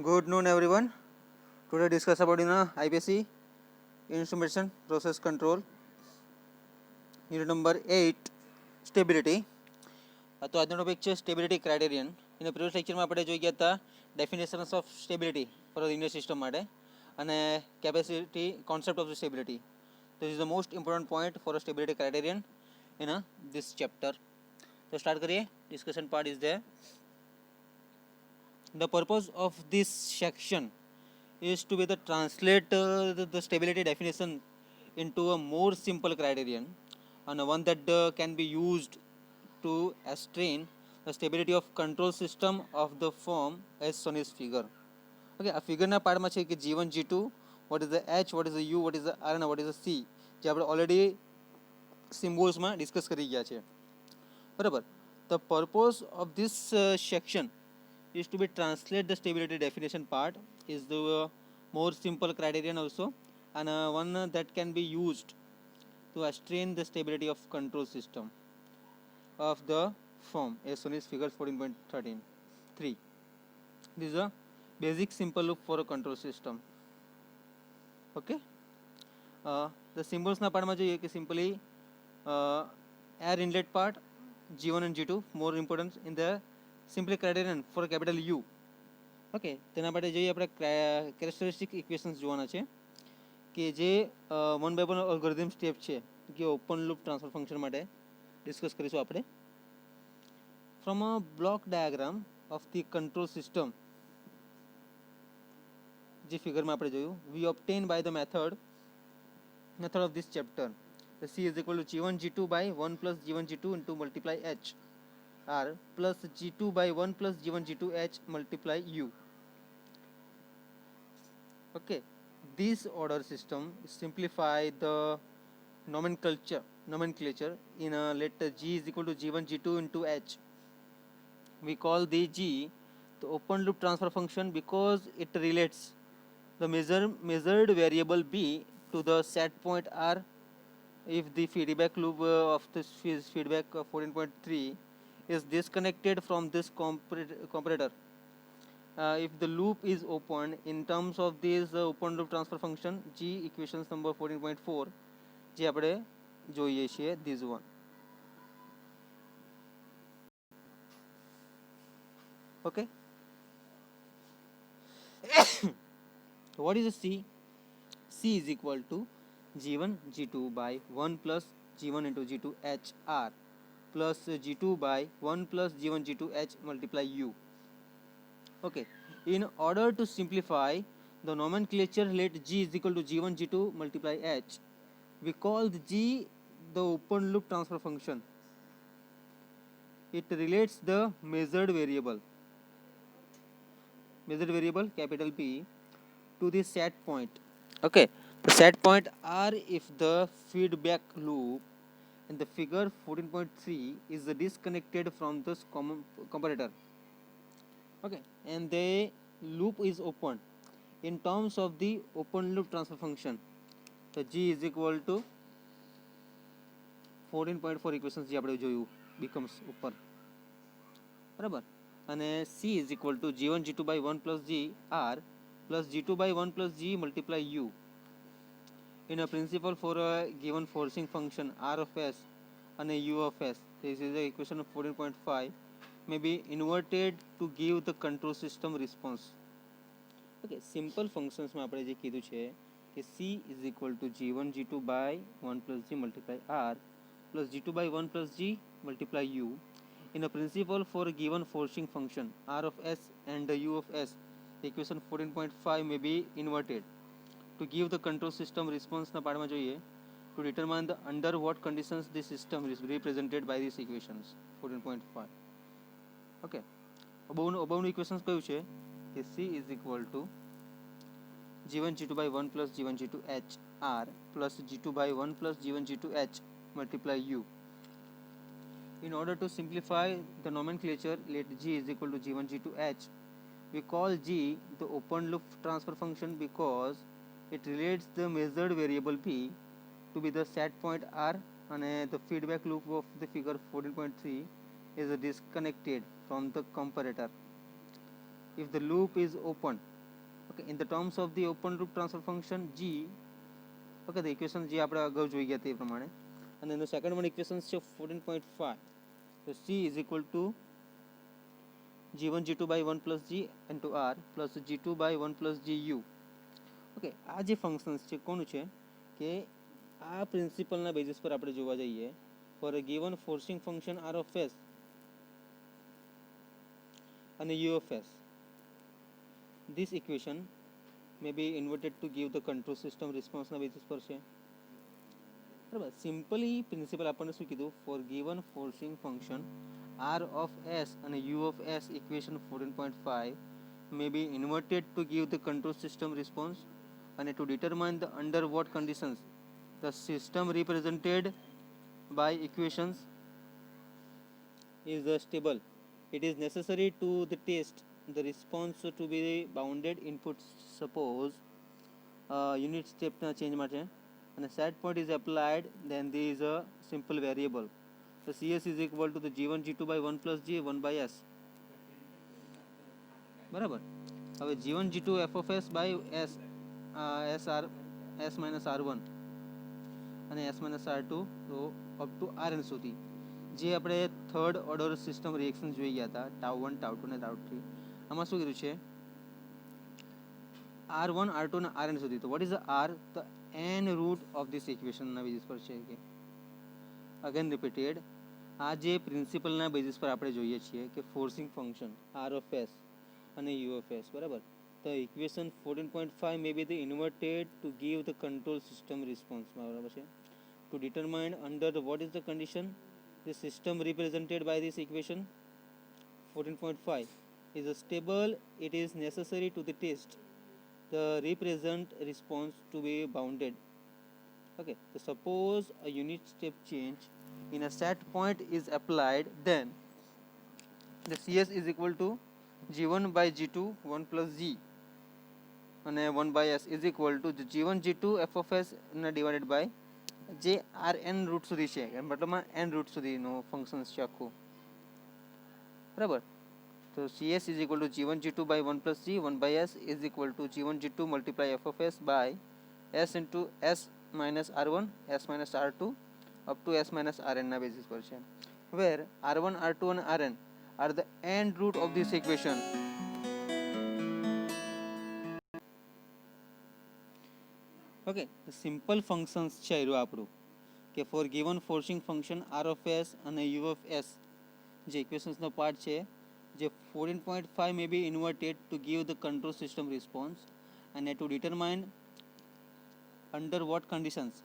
Good noon, everyone. Today discuss about IPC instrumentation process control unit number 8 stability. તો આજનો topic છે stability criterion. એના previous લેક્ચરમાં આપણે જોઈ ગયા હતા definitions of stability for linear system માટે અને capacity concept of stability. This is the most important point for a stability criterion in this chapter. તો સ્ટાર્ટ કરીએ. Discussion part is there. The purpose of this section is to be the translate the stability definition into a more simple criterion and one that can be used to ascertain the stability of control system of the form as shown in figure. Okay, આ ફિગરના પાર્ટમાં છે કે G1 G2, what is the H, what is the U, what is the R and what is the C, જે આપણે already સિમ્બોલ્સમાં discuss કરી ગયા છે. બરાબર. The purpose of this section is to be translate the stability definition part is the more simple criterion also and one that can be used to ascertain the stability of control system of the form as shown is figure 14.13.3. This is a basic simple loop for a control system. Okay, the symbols ના પાર્ટમાં જોઈએ કે simply air inlet part G1 and G2 more important in the simply criterion for capital U. Okay, તેના માટે જોઈએ આપણે characteristic equations જોવાના છે કે જે 1/1 અલ્ગોરિધમ સ્ટેપ છે કે ઓપન લૂપ ટ્રાન્સફર ફંક્શન માટે ડિસ્કસ કરીશું આપણે. From a block diagram of the control system જે ફિગરમાં આપણે જોયું, we obtain by the method of this chapter. C is equal to G1 G2 by 1 plus G1 G2 into multiply H R plus G2 by 1 plus G1 G2 H multiply U. Okay, this order system simplify the nomenclature in a let G is equal to G1 G2 into H. We call the G the open loop transfer function because it relates the measured variable B to the set point R if the feedback loop of this feedback 14.3 is disconnected from this comparator. If the loop is open in terms of this open loop transfer function G equations number 14.4 જે આપણે જોઈએ છીએ this one. Okay, what is a C? C is equal to G1 G2 by 1 plus G1 into G2 H R plus G2 by 1 plus G1 G2 H multiply U. Okay, in order to simplify the nomenclature let G is equal to G1 G2 multiply H, we call the G the open loop transfer function. It relates the measured variable capital P to the set point. Okay, the set point R if the feedback loop in the figure 14.3 is disconnected from this comparator. Okay, and the loop is open in terms of the open loop transfer function. So G is equal to 14.4 equations જે આપણે જોયું becomes ઉપર. બરાબર. અને C is equal to G1 G2 by 1 plus G R plus G2 by 1 plus G multiply U. In a principle for a given forcing function R of S and a U of S, this is the equation of 14.5 may be inverted to give the control system response. Okay, simple functions માં આપણે જે કીધું છે કે C is equal to G1 G2 by 1 plus G multiply R plus G2 by 1 plus G multiply U. In a principle for a given forcing function R of S and the U of S, the equation 14.5 may be inverted to give the control system response ના પાર્ટમાં જોઈએ to determine the under what conditions the system is represented by these equations 14.5. Okay, અગાઉનું equations કયું છે કે C is equal to G1 G2 by 1 plus G1 G2 H R plus G2 by 1 plus G1 G2 H multiply U. In order to simplify the nomenclature let G is equal to G1 G2 H, we call G the open loop transfer function because it relates the measured variable P to be the set point R and the feedback loop of the figure 14.3 is disconnected from the comparator. If the loop is open okay in the terms of the open loop transfer function G. Okay the equation જે આપણે અગાઉ જોઈ ગયા તે પ્રમાણે. અને એનું second one equation છે 14.5. તો she is equal to g1 g2 by 1 plus g into r plus g2 by 1 plus gu. Okay આ જે ફંક્શન્સ છે કોનું છે કે આ પ્રિન્સિપલના બેઝિસ પર આપણે જોવા જઈએ for a given forcing function r of s અને u of s, this equation may be inverted to give the control system response ના બેઝિસ પર છે. બરાબર. સિમ્પલી પ્રિન્સિપલ આપણને શું કીધું, for given forcing function r of s અને u of s equation 14.5 may be inverted to give the control system response and to determine the under what conditions the system represented by equations is stable. It is necessary to the test the response to be bounded input. Suppose unit step na change માટે and a set point is applied, then there is a simple variable. The cs is equal to the g1 g2 by 1 plus g 1 by s. બરાબર. હવે g1 g2 f of s by s sr s minus r1 અને s minus r2 તો up to rn સુધી જે આપણે third order system reaction જોઈ ગયા હતા ટાઉ 1 ટાઉ 2 ને ટાઉ 3. આમાં શું કીધું છે r1 r2 ને rn સુધી. તો what is the r, the n root of this ઇક્વેશનના બેઝિસ પર છે કે અગેન રિપીટેડ આ જે પ્રિન્સિપલના બેઝિસ પર આપણે જોઈએ છીએ કે forcing function r of s અને u of s. બરાબર. The equation 14.5 may be the inverted to give the control system response. બરાબર છે. To determine under the what is the condition the system represented by this equation 14.5 is stable, it is necessary to the test the represent response to be bounded. Okay, so suppose a unit step change in a set point is applied, then the cs is equal to g1 by g2 1 plus g and 1 by s is equal to g1 g2 f of s divided by જે R N route સુધી છે મતલબમાં N route સુધીનો functions છે આખું. બરાબર. તો cs is equal to g1 g2 by 1 plus g 1 by s is equal to g1 g2 multiply f of s by s into s minus r1 s minus r2 up to s minus rn ના basis પર છે. where r1 r2 and rn are the end root of this equation. Okay simple functions છે એરું આપણું કે for given forcing function R of S અને U of S જે ઇક્વેશન્સનો પાર્ટ છે જે 14.5 may be inverted to give the control system response અને to determine under what conditions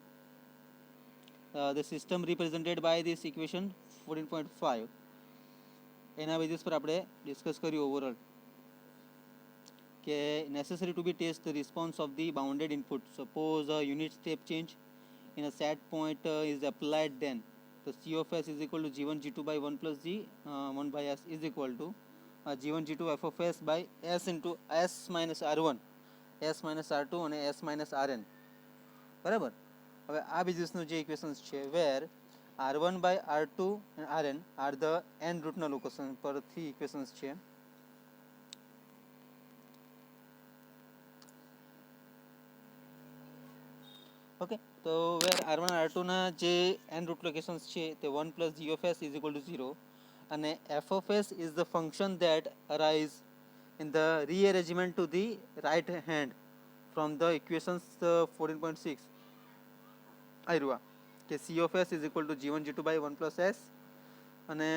the system represented by this equation 14.5 એના basis પર આપણે discuss કર્યું ઓવરઓલ કે necessary to be test the response of the bounded input. Suppose a unit step change in a set point is applied, then the c of s is equal to g1 g2 by 1 plus g 1 by s is equal to g1 g2 f of s by s into s minus r1 s minus r2 અને s minus rn. બરાબર. હવે આ બેઝિસનું જે equations છે where r1 by r2 and rn are the n રૂટના location પરથી equations છે. Okay તો વેર r1 r2 ના જે n રૂટ લોકેશન્સ છે તે 1 plus g of s is equal to 0 અને f of s is the function that arise in the rearrangement to the right hand from the equations 14.6 આયરુઆ કે c of s is equal to g1 g2 by 1 plus s અને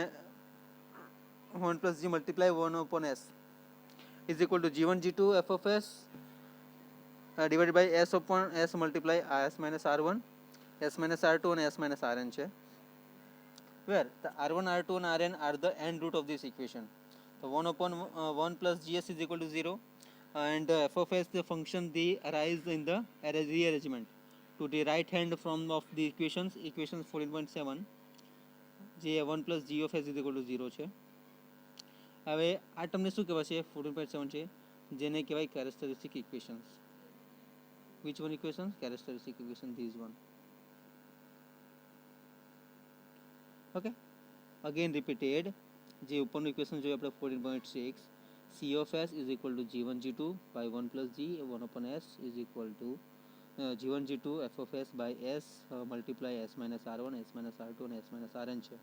1 plus g multiply 1 upon s is equal to g1 g2 f of s divided by s upon s multiply s minus r1 s minus r2 and s minus rn છે. where the r1 r2 and rn are the end root of this equation. So 1 upon 1 plus gs is equal to 0 and f of s the function the arise in the rearrangement to the right hand from of the equations 14.7 જે 1 plus g of s is equal to 0 છે. હવે આ તમને શું કહેવાય છે 14.7 છે જેને કહેવાય characteristic equations. Which one equation? Characteristic equation, this one. Okay, again repeated જે ઉપરનું ઇક્વેશન જોયું આપણે 14.6 C of s is equal to g1 g2 by 1 plus g 1 upon s is equal to g1 g2 f of s by s multiply s minus r1 s minus r2 અને s minus rn છે.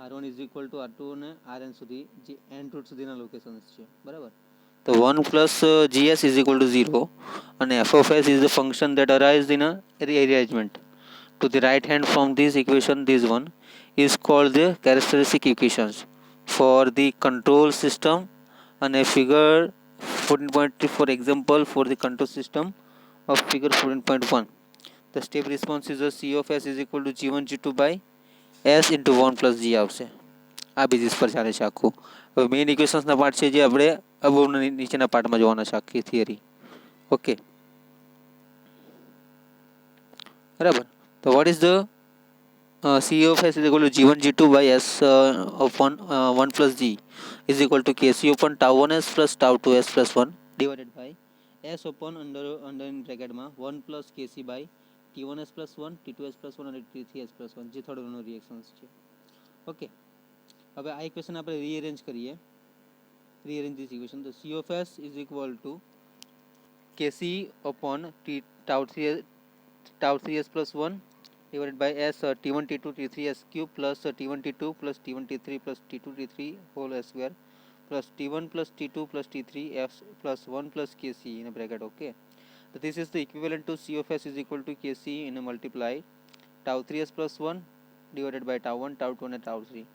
r1 is equal to r2 અને rn સુધી જે n route સુધીના locations છે બરાબર. તો 1 plus gs is equal to 0 and f of s is the function that arises in a rearrangement to the right hand from this equation. This one is called the characteristic equations for the control system and a figure 14.3. For example, for the control system of figure 14.1, the step response is a c of s is equal to g1 g2 by s into 1 plus g આવશે. આ basis પર ચાલે છે આખું. હવે main ઇક્વેશન્સના part છે જે આપણે અબોવના નીચેના પાર્ટમાં જોવાના છે આખી થિયરી. ઓકે બરાબર. તો what is the c of s is equal to g1 g2 by s of 1 plus g is equal to kc upon tau 1s plus tau 2s plus 1 divided by s upon under in bracket માં 1 plus kc by t1s plus 1 t2s plus 1 અને t3s plus 1 જે third ઓર્ડરનો reactions છે. Okay હવે આ equation આપણે rearrange કરીએ. Rearrange this equation. તો c of s is equal to kc upon tau 3s plus 1 divided by s t1 t2 t3s cube plus t1 t2 plus t1 t3 plus t2 t3 whole s square plus t1 plus t2 plus t3 f plus 1 plus kc in a bracket. Okay, so this is the equivalent to c of s is equal to kc in a multiply tau 3s plus 1 divided by tau 1 tau 2 and tau 3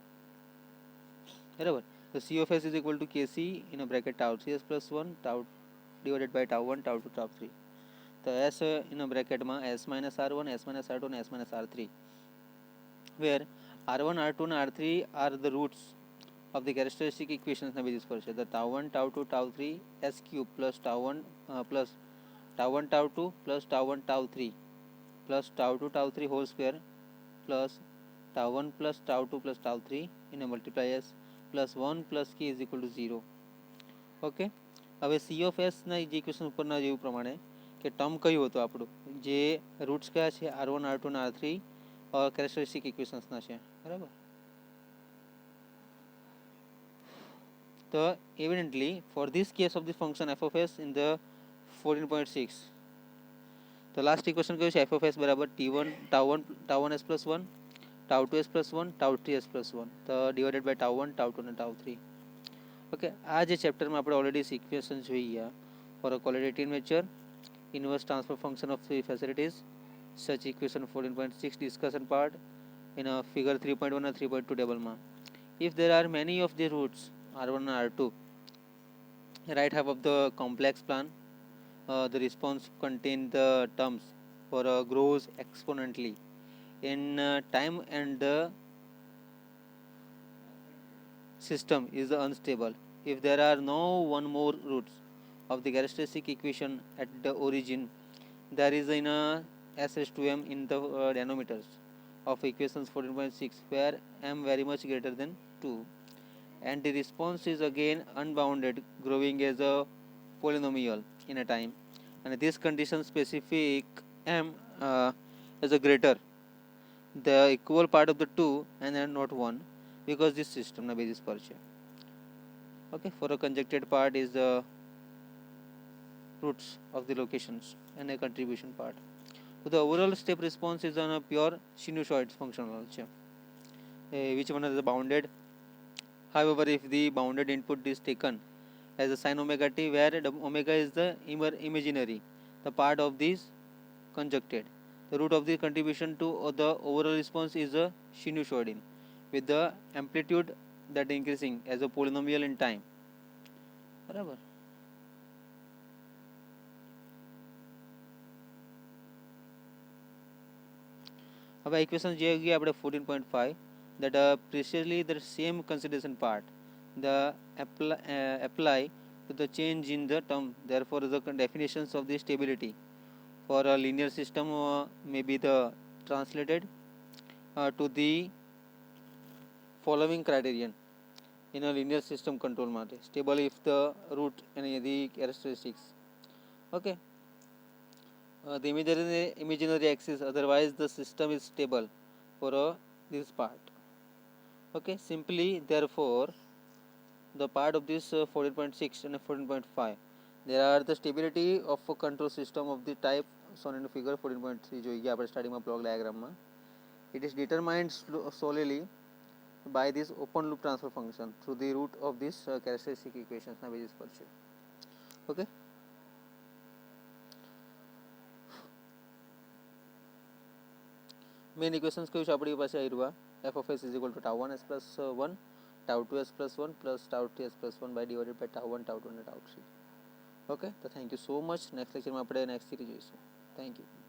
બરાબર. તો c of s is equal to kc in a bracket tau 3s plus 1 tau divided by tau 1 tau 2 tau 3. તો s in a bracket માં s minus r1 s minus r2 and s minus r3 where r1 r2 and r3 are the roots of the characteristic equations ના basis પર છે. તો tau 1 tau 2 tau 3 s cube plus tau 1 plus tau 1 tau 2 plus tau 1 tau 3 plus tau 2 tau 3 whole square plus tau 1 plus tau 2 plus tau 3 in a multiply s plus 1 plus k is equal to 0. Okay, હવે c of s ના જે equation ઉપરના જેવું પ્રમાણે કે term કયું હતું આપણું જે રૂટ્સ કયા છે r1 r2 અને r3 કેરેક્ટરિસ્ટિક ઇક્વેશન્સના છે બરાબર. તો evidently for this case of the function f of s in the 14.6 તો લાસ્ટ ઇક્વેશન કયું છે f of s બરાબર t1 tau 1s plus 1 tau 2s plus 1 tau 3s plus 1 તો divided by tau 1 tau 2 અને tau 3. Okay, આ જે ચેપ્ટરમાં આપણે already equation જોઈ ગયા for a qualitative nature inverse transfer function of three facilities such equation 14.6 discussion part in a figure 3.1 and 3.2 table ma. If there are many of the roots r1 and r2 right half of the complex plan, the response contain the terms for grows exponentially in time and the system is unstable. If there are no one more roots of the characteristic equation at the origin, there is in a s raised to m in the denominators of equations 14.6 where m very much greater than 2 and the response is again unbounded growing as a polynomial in a time, and this condition specific m as a greater the equal part of the 2 and not 1 because this system na basis par છે. Okay, for a conjectured part is the roots of the locations and a contribution part. So the overall step response is on a pure sinusoid functional છે which one is bounded. However, if the bounded input is taken as a sin omega t where omega is the imaginary the part of this conjected, the root of the contribution to the overall response is a sinusoidal with the amplitude that increasing as a polynomial in time બરાબર. હવે equation જે ગઈ આપણે 14.5 that precisely the same consideration part the apply to the change in the term. Therefore the definitions of the stability for a linear system may be the translated to the following criterion in a linear system control માટે stable if the root and the characteristics. Okay, the imaginary axis, otherwise the system is stable for this part. Okay, simply therefore the part of this 14.6 and 14.5, there are the stability of a control system of the type shown in figure 14.3 જોઈએ આપણે સ્ટાર્ટિંગમાં block ડાયાગ્રામમાં. It is determined solely by this open loop transfer function through the root of this characteristic equations ના basis પર છે. Okay. Main equations કયું છે આપણી પાસે આવ્યું f of s is equal to tau 1s plus 1 tau 2s plus 1 plus tau 3s plus 1 by divided by tau 1 tau 2 and tau 3. Okay, so thank you so much. Next lecture માં આપણે next series જોઈશું. Thank you.